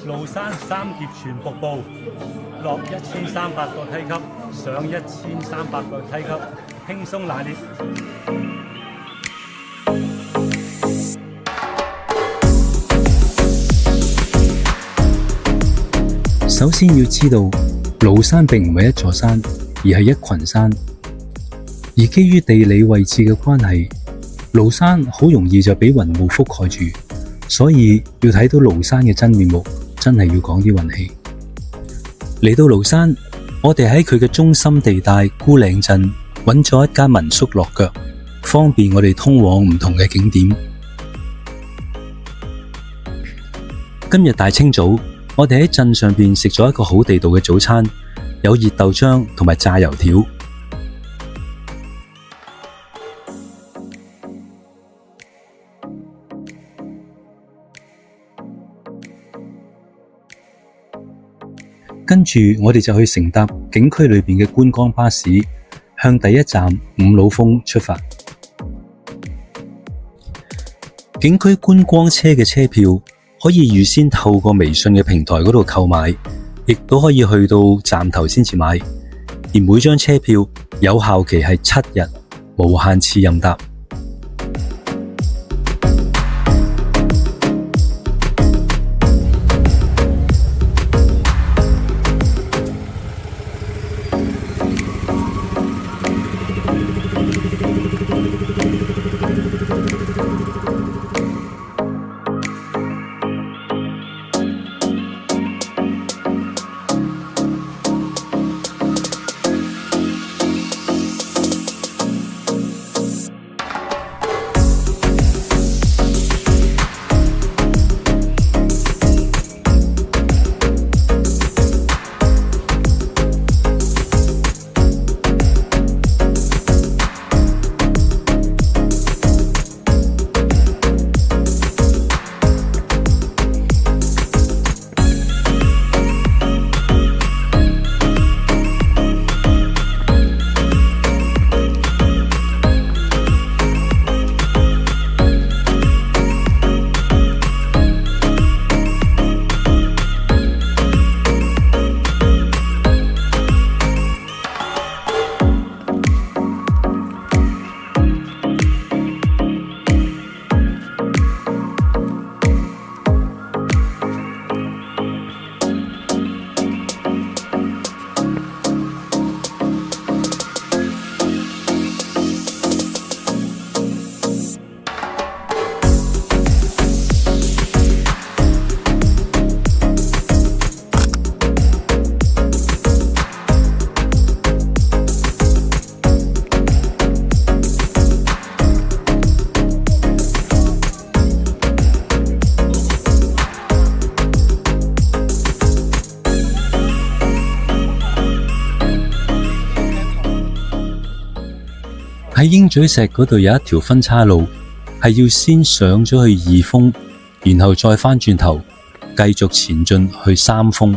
廬山三疊泉瀑布，落1300個梯級，上1300個梯級，輕鬆拿捏。首先要知道，廬山並唔係一座山，而係一群山。而基於地理位置嘅關係，廬山好容易就俾雲霧覆蓋住，所以要睇到廬山嘅真面目，真係要講啲運氣。嚟到廬山，我哋喺佢嘅中心地帶孤嶺鎮揾咗一間民宿落腳，方便我哋通往唔同嘅景點。今日大清早，我哋喺鎮上邊食咗一個好地道嘅早餐，有熱豆漿同埋炸油條。跟住我哋就去乘搭景區裏邊嘅觀光巴士，向第一站五老峰出發。景區觀光車嘅車票可以預先透過微信嘅平台嗰度購買，亦都可以去到站頭先至買。而每張車票有效期係7日，無限次任搭。喺鷹嘴石嗰度有一條分岔路，係要先上咗去2峰，然後再返轉頭繼續前進去3峰。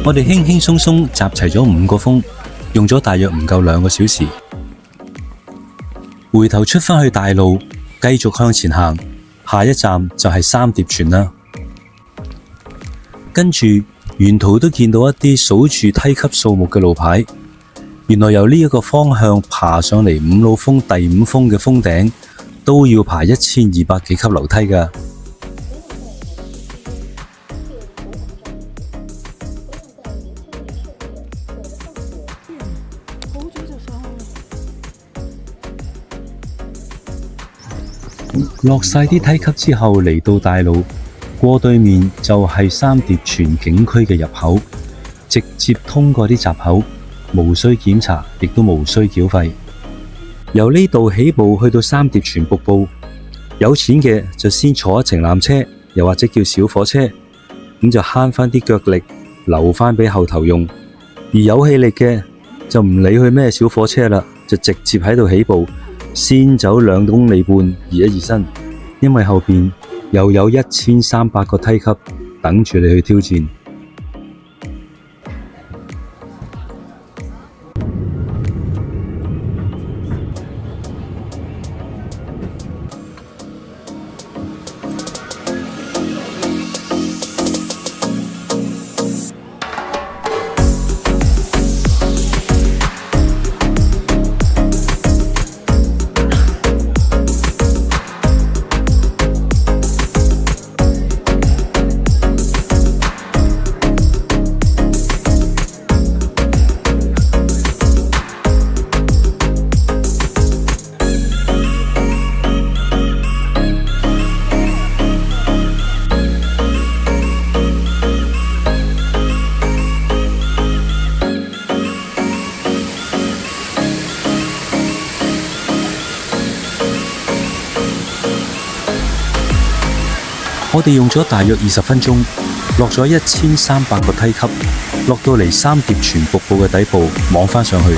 我哋輕輕鬆鬆集齊咗5個峰，用咗大約唔夠2個小時。回頭出返去大路，繼續向前行，下一站就係三疊泉啦。跟住沿途都見到一啲數住梯級數目嘅路牌，原來由呢一個方向爬上嚟五老峰第5峰嘅峰頂，都要爬1200幾級樓梯㗎。落晒啲梯級之後，嚟到大路，過對面就係三疊泉景區嘅入口，直接通過啲閘口，無需檢查，亦都無需繳費。由呢度起步去到三疊泉瀑布，有錢嘅就先坐一程纜車，又或者叫小火車，咁就慳返啲腳力，留返俾後頭用。而有氣力嘅就唔理去咩小火車啦，就直接喺度起步，先走2公里半，熱一熱身，因為後邊又有1300個梯級等住你去挑戰。我哋用咗大約20分鐘，落咗1300個梯級，落到嚟三疊泉瀑布嘅底部，望返上去。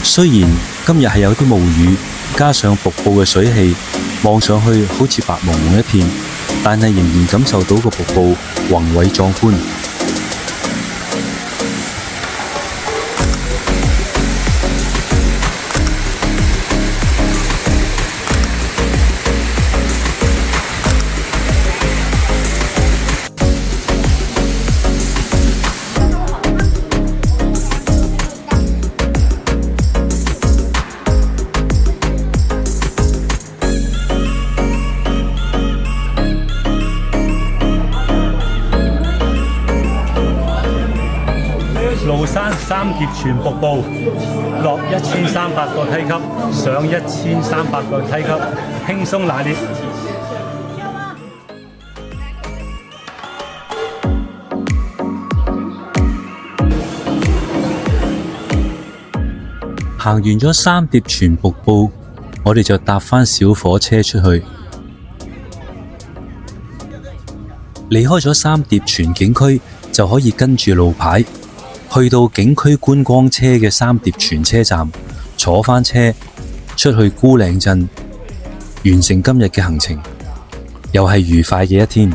雖然今日係有啲霧雨，加上瀑布嘅水汽，望上去好似白茫茫一片，但係仍然感受到個瀑布宏偉壯觀。廬山三疊泉瀑布，落1300個梯級，上1300個梯級，輕鬆拿捏。行完咗三疊泉瀑布，我哋就搭返小火車出去。離開咗三疊泉景區，就可以跟住路牌去到景區觀光車嘅三疊泉車站，坐返車出去牯嶺鎮，完成今日嘅行程，又係愉快嘅一天。